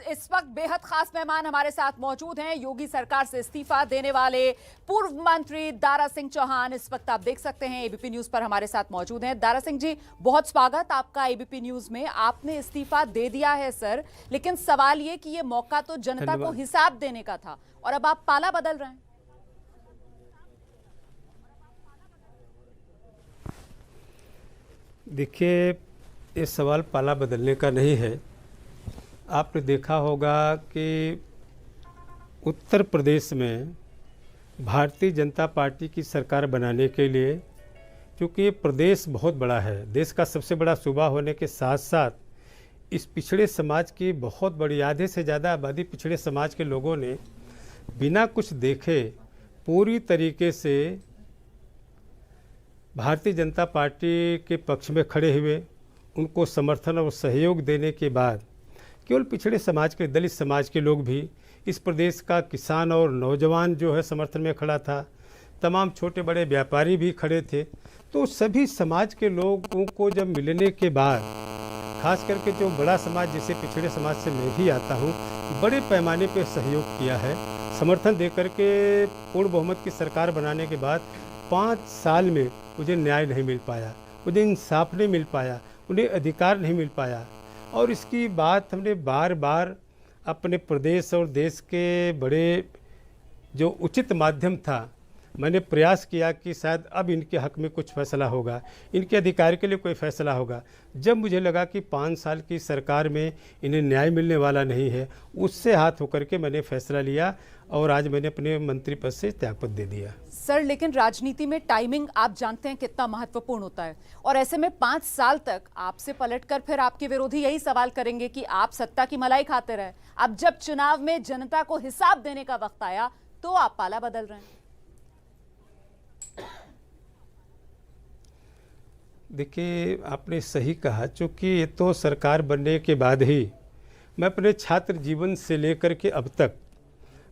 इस वक्त बेहद खास मेहमान हमारे साथ मौजूद हैं। योगी सरकार से इस्तीफा देने वाले पूर्व मंत्री दारा सिंह चौहान इस वक्त आप देख सकते हैं एबीपी न्यूज पर हमारे साथ मौजूद हैं। दारा सिंह जी, बहुत स्वागत आपका एबीपी न्यूज में। आपने इस्तीफा दे दिया है सर, लेकिन सवाल ये कि ये मौका तो जनता को हिसाब देने का था और अब आप पाला बदल रहे हैं। देखिए, ये सवाल पाला बदलने का नहीं है। आपने देखा होगा कि उत्तर प्रदेश में भारतीय जनता पार्टी की सरकार बनाने के लिए, क्योंकि ये प्रदेश बहुत बड़ा है, देश का सबसे बड़ा सूबा होने के साथ साथ इस पिछड़े समाज की बहुत बड़ी, आधे से ज़्यादा आबादी पिछड़े समाज के लोगों ने बिना कुछ देखे पूरी तरीके से भारतीय जनता पार्टी के पक्ष में खड़े हुए, उनको समर्थन और सहयोग देने के बाद केवल पिछड़े समाज के, दलित समाज के लोग भी, इस प्रदेश का किसान और नौजवान जो है समर्थन में खड़ा था, तमाम छोटे बड़े व्यापारी भी खड़े थे। तो सभी समाज के लोगों को जब मिलने के बाद, खास करके जो बड़ा समाज, जिसे पिछड़े समाज से मैं भी आता हूँ, बड़े पैमाने पर सहयोग किया है, समर्थन दे करके पूर्ण बहुमत की सरकार बनाने के बाद 5 साल में मुझे न्याय नहीं मिल पाया, मुझे इंसाफ नहीं मिल पाया, उन्हें अधिकार नहीं मिल पाया। और इसकी बात हमने बार बार अपने प्रदेश और देश के बड़े जो उचित माध्यम था, मैंने प्रयास किया कि शायद अब इनके हक में कुछ फैसला होगा, इनके अधिकार के लिए कोई फैसला होगा। जब मुझे लगा कि 5 साल की सरकार में इन्हें न्याय मिलने वाला नहीं है, उससे हाथ होकर के मैंने फैसला लिया और आज मैंने अपने मंत्री पद से त्यागपत्र दे दिया। सर, लेकिन राजनीति में टाइमिंग आप जानते हैं कितना महत्वपूर्ण होता है, और ऐसे में 5 साल तक आपसे पलटकर फिर आपके विरोधी यही सवाल करेंगे कि आप सत्ता की मलाई खाते रहे। अब जब चुनाव में जनता को हिसाब देने का वक्त आया तो आप पाला बदल रहे हैं। देखिए, आपने सही कहा, चूँकि ये तो सरकार बनने के बाद ही मैं अपने छात्र जीवन से लेकर के अब तक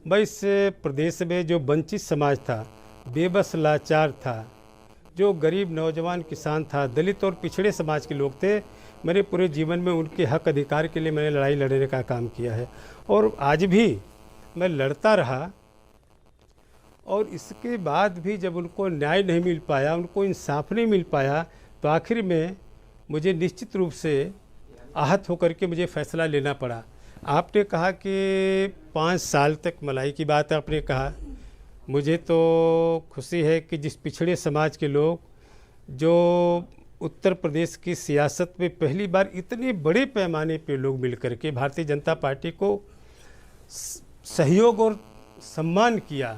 मैं इस प्रदेश में जो वंचित समाज था, बेबस लाचार था, जो गरीब नौजवान किसान था, दलित और पिछड़े समाज के लोग थे, मेरे पूरे जीवन में उनके हक अधिकार के लिए मैंने लड़ाई लड़ने का काम किया है और आज भी मैं लड़ता रहा। और इसके बाद भी जब उनको न्याय नहीं मिल पाया, उनको इंसाफ नहीं मिल पाया, तो आखिर में मुझे निश्चित रूप से आहत होकर के मुझे फैसला लेना पड़ा। आपने कहा कि 5 साल तक मलाई की बात आपने कहा, मुझे तो खुशी है कि जिस पिछड़े समाज के लोग जो उत्तर प्रदेश की सियासत में पहली बार इतने बड़े पैमाने पे लोग मिलकर के भारतीय जनता पार्टी को सहयोग और सम्मान किया,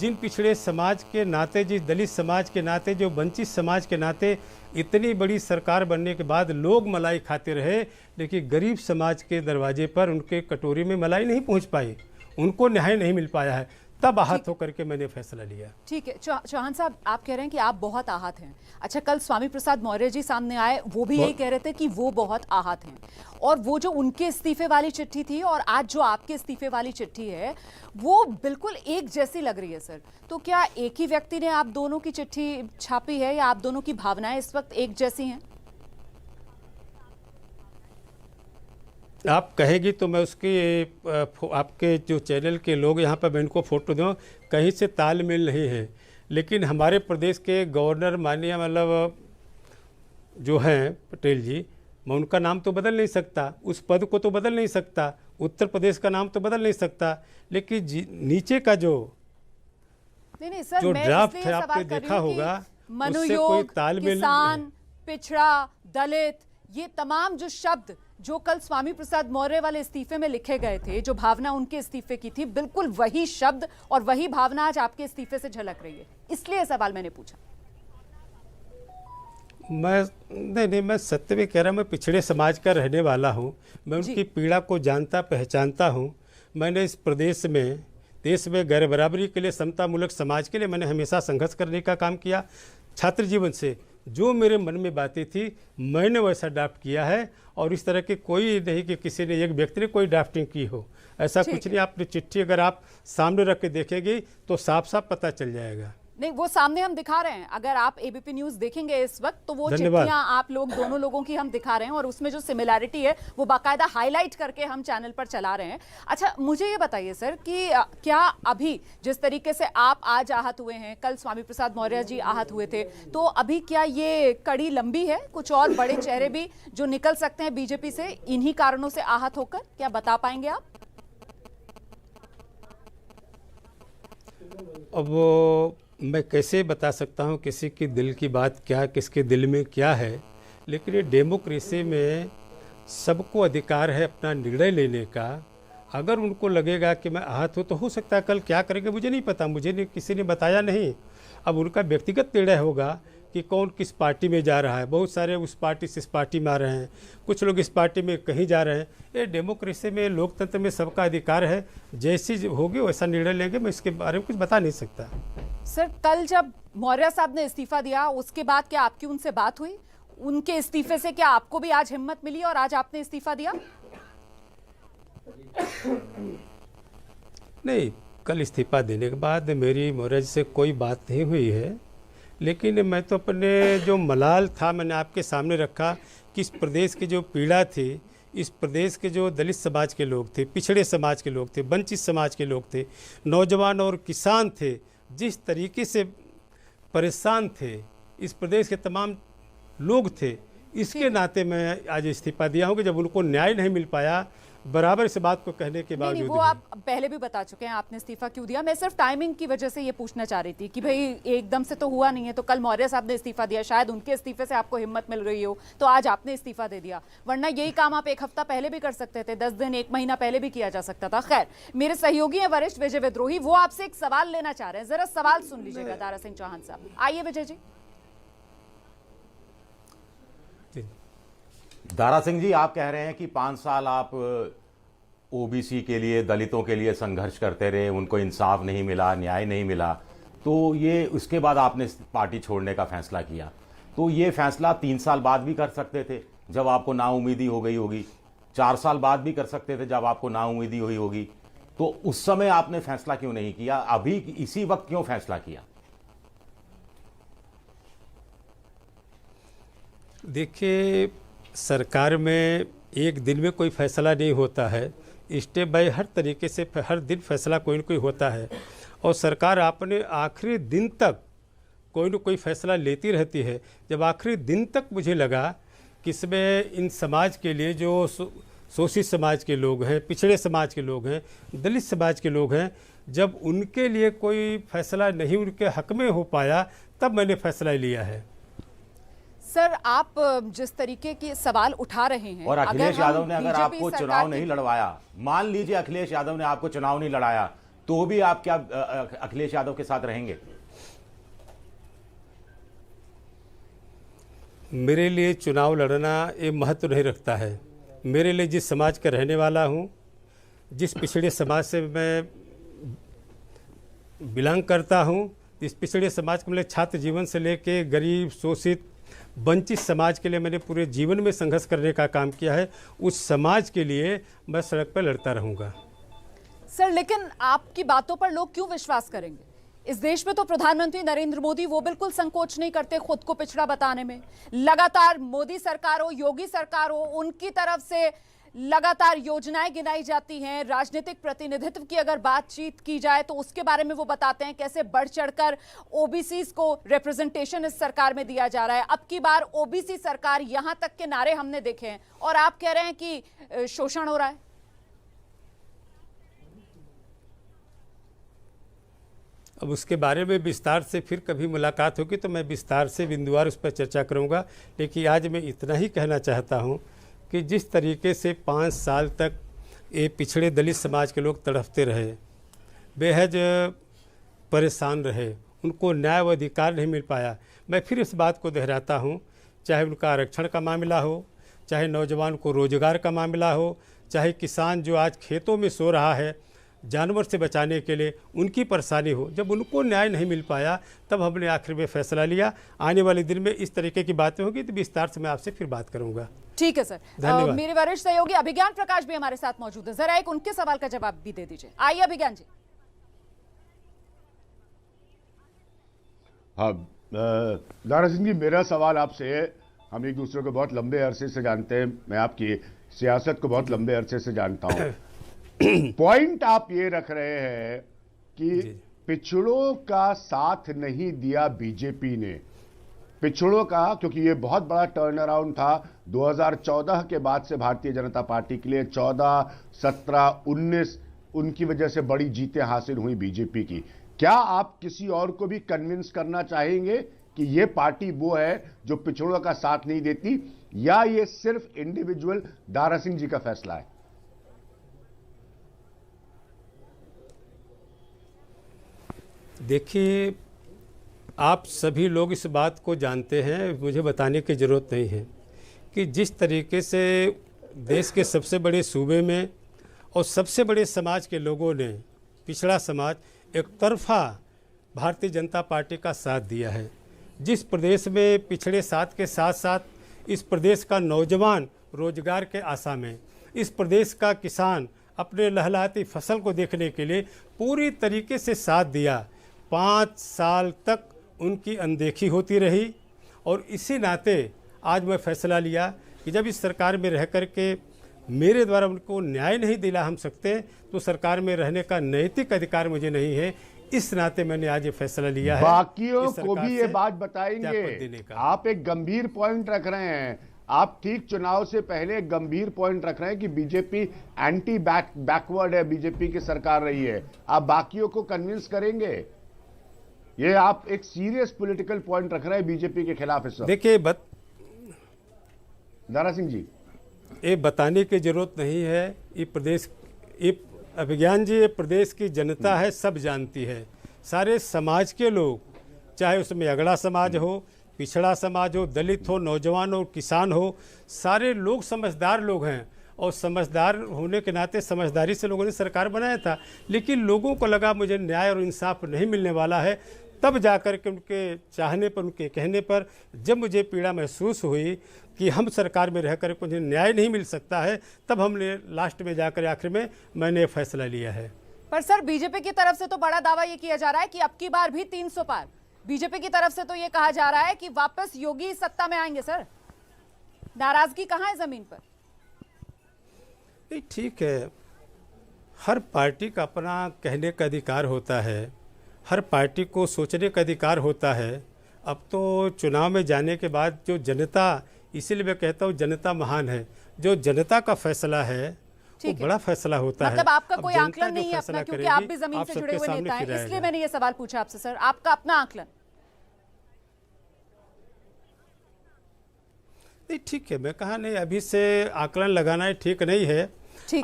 जिन पिछड़े समाज के नाते, जिस दलित समाज के नाते, जो वंचित समाज के नाते इतनी बड़ी सरकार बनने के बाद लोग मलाई खाते रहे, लेकिन गरीब समाज के दरवाजे पर उनके कटोरी में मलाई नहीं पहुंच पाई, उनको न्याय नहीं मिल पाया है। तब आहत होकर के मैंने फैसला लिया। ठीक है चौहान साहब, आप कह रहे हैं कि आप बहुत आहत हैं। अच्छा, कल स्वामी प्रसाद मौर्य जी सामने आए, वो भी यही कह रहे थे कि वो बहुत आहत हैं, और वो जो उनके इस्तीफे वाली चिट्ठी थी और आज जो आपके इस्तीफे वाली चिट्ठी है वो बिल्कुल एक जैसी लग रही है सर। तो क्या एक ही व्यक्ति ने आप दोनों की चिट्ठी छापी है या आप दोनों की भावनाएं इस वक्त एक जैसी हैं? आप कहेगी तो मैं उसकी आपके जो चैनल के लोग यहाँ पर मैं इनको फ़ोटो दूँ, कहीं से तालमेल नहीं है। लेकिन हमारे प्रदेश के गवर्नर माननीय मतलब जो हैं पटेल जी, मैं उनका नाम तो बदल नहीं सकता, उस पद को तो बदल नहीं सकता, उत्तर प्रदेश का नाम तो बदल नहीं सकता, लेकिन नीचे का जो नहीं सर, जो ड्राफ्ट है आपने देखा होगा, उससे कोई तालमेल, किसान, पिछड़ा, दलित, ये तमाम जो शब्द जो कल स्वामी प्रसाद मौर्य वाले इस्तीफे में लिखे गए थे, जो भावना उनके इस्तीफे की थी, बिल्कुल वही शब्द और वही भावना आज आपके इस्तीफे से झलक रही है। इसलिए सवाल मैंने पूछा। मैं सत्य में कह रहा हूँ, मैं पिछड़े समाज का रहने वाला हूँ, मैं उनकी पीड़ा को जानता पहचानता हूँ। मैंने इस प्रदेश में, देश में गैर बराबरी के लिए, समतामूलक समाज के लिए मैंने हमेशा संघर्ष करने का काम किया। छात्र जीवन से जो मेरे मन में बातें थी मैंने वैसा ड्राफ्ट किया है, और इस तरह के कोई नहीं कि किसी ने, एक व्यक्ति ने कोई ड्राफ्टिंग की हो, ऐसा कुछ नहीं। आपने चिट्ठी अगर आप सामने रख के देखेंगे तो साफ साफ पता चल जाएगा। नहीं, वो सामने हम दिखा रहे हैं, अगर आप एबीपी न्यूज देखेंगे इस वक्त तो वो धन्यवाद। चिट्ठियां आप लोग दोनों लोगों की हम दिखा रहे हैं और उसमें जो सिमिलैरिटी है वो बाकायदा हाईलाइट करके हम चैनल पर चला रहे हैं। अच्छा, मुझे ये बताइए सर कि क्या अभी जिस तरीके से आप आज आहत हुए हैं, कल स्वामी प्रसाद मौर्य जी आहत हुए थे, तो अभी क्या ये कड़ी लंबी है? कुछ और बड़े चेहरे भी जो निकल सकते हैं बीजेपी से इन्हीं कारणों से आहत होकर, क्या बता पाएंगे आप? अब वो मैं कैसे बता सकता हूँ किसी की दिल की बात क्या, किसके दिल में क्या है, लेकिन ये डेमोक्रेसी में सबको अधिकार है अपना निर्णय लेने का। अगर उनको लगेगा कि मैं आहत हूँ तो हो सकता है कल क्या करेंगे मुझे नहीं पता, मुझे नहीं, किसी ने बताया नहीं। अब उनका व्यक्तिगत निर्णय होगा कि कौन किस पार्टी में जा रहा है। बहुत सारे उस पार्टी से इस पार्टी में आ रहे हैं, कुछ लोग इस पार्टी में कहीं जा रहे हैं। ये डेमोक्रेसी में, लोकतंत्र में सबका अधिकार है, जैसी होगी वैसा निर्णय लेंगे। मैं इसके बारे में कुछ बता नहीं सकता। सर, कल जब मौर्य साहब ने इस्तीफा दिया उसके बाद क्या आपकी उनसे बात हुई? उनके इस्तीफे से क्या आपको भी आज हिम्मत मिली और आज आपने इस्तीफा दिया? नहीं, कल इस्तीफा देने के बाद मेरी मौर्य जी से कोई बात नहीं हुई है, लेकिन मैं तो अपने जो मलाल था मैंने आपके सामने रखा कि इस प्रदेश की जो पीड़ा थी, इस प्रदेश के जो दलित समाज के लोग थे, पिछड़े समाज के लोग थे, वंचित समाज के लोग थे, नौजवान और किसान थे, जिस तरीके से परेशान थे इस प्रदेश के तमाम लोग थे, इसके नाते मैं आज इस्तीफा दिया हूँ कि जब उनको न्याय नहीं मिल पाया बराबर इस बात को कहने के नहीं, बावजूद वो भी। आप पहले भी बता चुके हैं आपने इस्तीफा क्यों दिया। मैं सिर्फ टाइमिंग की वजह से ये पूछना चाह रही थी कि भाई एकदम से तो हुआ नहीं है, तो कल मौर्य साहब ने इस्तीफा दिया, शायद उनके इस्तीफे से आपको हिम्मत मिल रही हो, तो आज आपने इस्तीफा दे दिया। वरना यही काम आप एक हफ्ता पहले भी कर सकते थे, 10 दिन, 1 महीना पहले भी किया जा सकता था। खैर, मेरे सहयोगी हैं वरिष्ठ विजय विद्रोही, वो आपसे एक सवाल लेना चाह रहे हैं, जरा सवाल सुन लीजिएगा दारा सिंह चौहान साहब। आइए विजय जी। दारा सिंह जी, आप कह रहे हैं कि 5 साल आप ओबीसी के लिए, दलितों के लिए संघर्ष करते रहे, उनको इंसाफ नहीं मिला, न्याय नहीं मिला, तो ये उसके बाद आपने पार्टी छोड़ने का फैसला किया। तो ये फैसला 3 साल बाद भी कर सकते थे जब आपको नाउमीदी हो गई होगी, 4 साल बाद भी कर सकते थे जब आपको नाउमीदी हुई होगी। तो उस समय आपने फैसला क्यों नहीं किया? अभी इसी वक्त क्यों फैसला किया? देखिए, सरकार में एक दिन में कोई फैसला नहीं होता है, स्टेप बाय हर तरीके से हर दिन फैसला कोई न कोई होता है, और सरकार अपने आखिरी दिन तक कोई न कोई फैसला लेती रहती है। जब आखिरी दिन तक मुझे लगा कि इसमें इन समाज के लिए जो शोषित समाज के लोग हैं, पिछड़े समाज के लोग हैं, दलित समाज के लोग हैं, जब उनके लिए कोई फैसला नहीं उनके हक में हो पाया, तब मैंने फैसला लिया है। सर, आप जिस तरीके के सवाल उठा रहे हैं, और अखिलेश यादव ने अगर आपको बीजेपी चुनाव नहीं लड़वाया, मान लीजिए अखिलेश यादव ने आपको चुनाव नहीं लड़ाया, तो भी आप क्या अखिलेश यादव के साथ रहेंगे? मेरे लिए चुनाव लड़ना ये महत्व नहीं रखता है। मेरे लिए जिस समाज का रहने वाला हूँ, जिस पिछड़े समाज से मैं बिलोंग करता हूँ, इस पिछड़े समाज को मैंने छात्र जीवन से लेके गरीब, शोषित, वंचित समाज के लिए मैंने पूरे जीवन में संघर्ष करने का काम किया है। उस समाज के लिए मैं सड़क पर लड़ता रहूँगा। सर, लेकिन आपकी बातों पर लोग क्यों विश्वास करेंगे? इस देश में तो प्रधानमंत्री नरेंद्र मोदी वो बिल्कुल संकोच नहीं करते खुद को पिछड़ा बताने में। लगातार मोदी सरकार हो, योगी सरकार हो, उनकी तरफ से लगातार योजनाएं गिनाई जाती हैं। राजनीतिक प्रतिनिधित्व की अगर बातचीत की जाए तो उसके बारे में वो बताते हैं कैसे बढ़ चढ़कर ओबीसी को रिप्रेजेंटेशन इस सरकार में दिया जा रहा है। अब की बार ओबीसी सरकार, यहां तक के नारे हमने देखे हैं, और आप कह रहे हैं कि शोषण हो रहा है। अब उसके बारे में विस्तार से फिर कभी मुलाकात होगी तो मैं विस्तार से बिंदुवार उस पर चर्चा करूंगा। लेकिन आज मैं इतना ही कहना चाहता हूं कि जिस तरीके से 5 साल तक ये पिछड़े दलित समाज के लोग तड़पते रहे, बेहद परेशान रहे, उनको न्याय व अधिकार नहीं मिल पाया। मैं फिर इस बात को दोहराता हूँ, चाहे उनका आरक्षण का मामला हो, चाहे नौजवान को रोजगार का मामला हो, चाहे किसान जो आज खेतों में सो रहा है जानवर से बचाने के लिए उनकी परेशानी हो, जब उनको न्याय नहीं मिल पाया तब हमने आखिर में फैसला लिया। आने वाले दिन में इस तरीके की बातें होगी तो विस्तार से मैं आपसे फिर बात करूंगा। ठीक है सर, धन्यवाद। मेरे वरिष्ठ सहयोगी अभिज्ञान प्रकाश भी हमारे साथ मौजूद है, जरा एक उनके सवाल का जवाब भी दे दीजिए। आइए अभिज्ञान जी। हाँ, दारा सिंह जी, मेरा सवाल आपसे है। हम एक दूसरे को बहुत लंबे अरसे से जानते हैं, मैं आपकी सियासत को बहुत लंबे अरसे से जानता हूं। पॉइंट आप ये रख रहे हैं कि पिछड़ों का साथ नहीं दिया बीजेपी ने, पिछड़ों का, क्योंकि ये बहुत बड़ा टर्न अराउंड था 2014 के बाद से भारतीय जनता पार्टी के लिए। 14, 17, 19 उनकी वजह से बड़ी जीतें हासिल हुई बीजेपी की। क्या आप किसी और को भी कन्विंस करना चाहेंगे कि ये पार्टी वो है जो पिछड़ों का साथ नहीं देती, या ये सिर्फ इंडिविजुअल दारा सिंह जी का फैसला है? देखिए, आप सभी लोग इस बात को जानते हैं, मुझे बताने की ज़रूरत नहीं है कि जिस तरीके से देश के सबसे बड़े सूबे में और सबसे बड़े समाज के लोगों ने, पिछड़ा समाज, एक तरफा भारतीय जनता पार्टी का साथ दिया है। जिस प्रदेश में पिछड़े साथ के साथ साथ इस प्रदेश का नौजवान रोजगार के आशा में, इस प्रदेश का किसान अपने लहलहाती फसल को देखने के लिए पूरी तरीके से साथ दिया, 5 साल तक उनकी अनदेखी होती रही। और इसी नाते आज मैं फैसला लिया कि जब इस सरकार में रह कर के मेरे द्वारा उनको न्याय नहीं दिला हम सकते, तो सरकार में रहने का नैतिक अधिकार मुझे नहीं है। इस नाते मैंने आज ये फैसला लिया है। बाकियों को भी ये बात बताएंगे। आप एक गंभीर पॉइंट रख रहे हैं, आप ठीक चुनाव से पहले एक गंभीर पॉइंट रख रहे हैं कि बीजेपी एंटी बैकवर्ड है, बीजेपी की सरकार रही है। आप बाकियों को कन्विंस करेंगे? ये आप एक सीरियस पॉलिटिकल पॉइंट रख रहे हैं बीजेपी के खिलाफ इस वक्त। देखिए दारा सिंह जी, ये बताने की जरूरत नहीं है। ये प्रदेश, ये अभिज्ञान जी, ये प्रदेश की जनता है, सब जानती है। सारे समाज के लोग, चाहे उसमें अगड़ा समाज हो, पिछड़ा समाज हो, दलित हो, नौजवान हो, किसान हो, सारे लोग समझदार लोग हैं। और समझदार होने के नाते समझदारी से लोगों ने सरकार बनाया था। लेकिन लोगों को लगा मुझे न्याय और इंसाफ नहीं मिलने वाला है, तब जाकर के उनके चाहने पर, उनके कहने पर, जब मुझे पीड़ा महसूस हुई कि हम सरकार में रहकर के उन्हें न्याय नहीं मिल सकता है, तब हमने लास्ट में जाकर आखिर में मैंने फैसला लिया है। पर सर, बीजेपी की तरफ से तो बड़ा दावा ये किया जा रहा है कि अब की बार भी 300 पार। बीजेपी की तरफ से तो ये कहा जा रहा है कि वापस योगी सत्ता में आएंगे। सर, नाराजगी कहाँ है जमीन पर? नहीं, ठीक है, हर पार्टी का अपना कहने का अधिकार होता है, हर पार्टी को सोचने का अधिकार होता है। अब तो चुनाव में जाने के बाद जो जनता, इसीलिए मैं कहता हूँ जनता महान है, जो जनता का फैसला है वो बड़ा फैसला होता है। मतलब आपका कोई आंकलन नहीं है अपना, क्योंकि आप भी जमीन से जुड़े हुए नेता हैं, इसलिए मैंने ये सवाल पूछा आपसे। सर, आपका अपना आंकलन? नहीं, ठीक है, मैं कहा नहीं, अभी से आंकलन लगाना है ठीक नहीं है।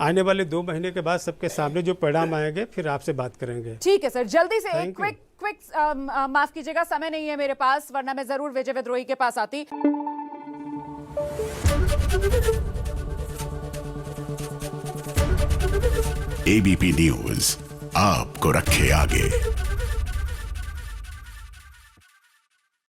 आने वाले 2 महीने के बाद सबके सामने जो परिणाम आएंगे फिर आपसे बात करेंगे। ठीक है सर, जल्दी से एक क्विक माफ कीजिएगा, समय नहीं है मेरे पास, वरना मैं जरूर विजय विद्रोही के पास आती। एबीपी न्यूज आपको रखे आगे।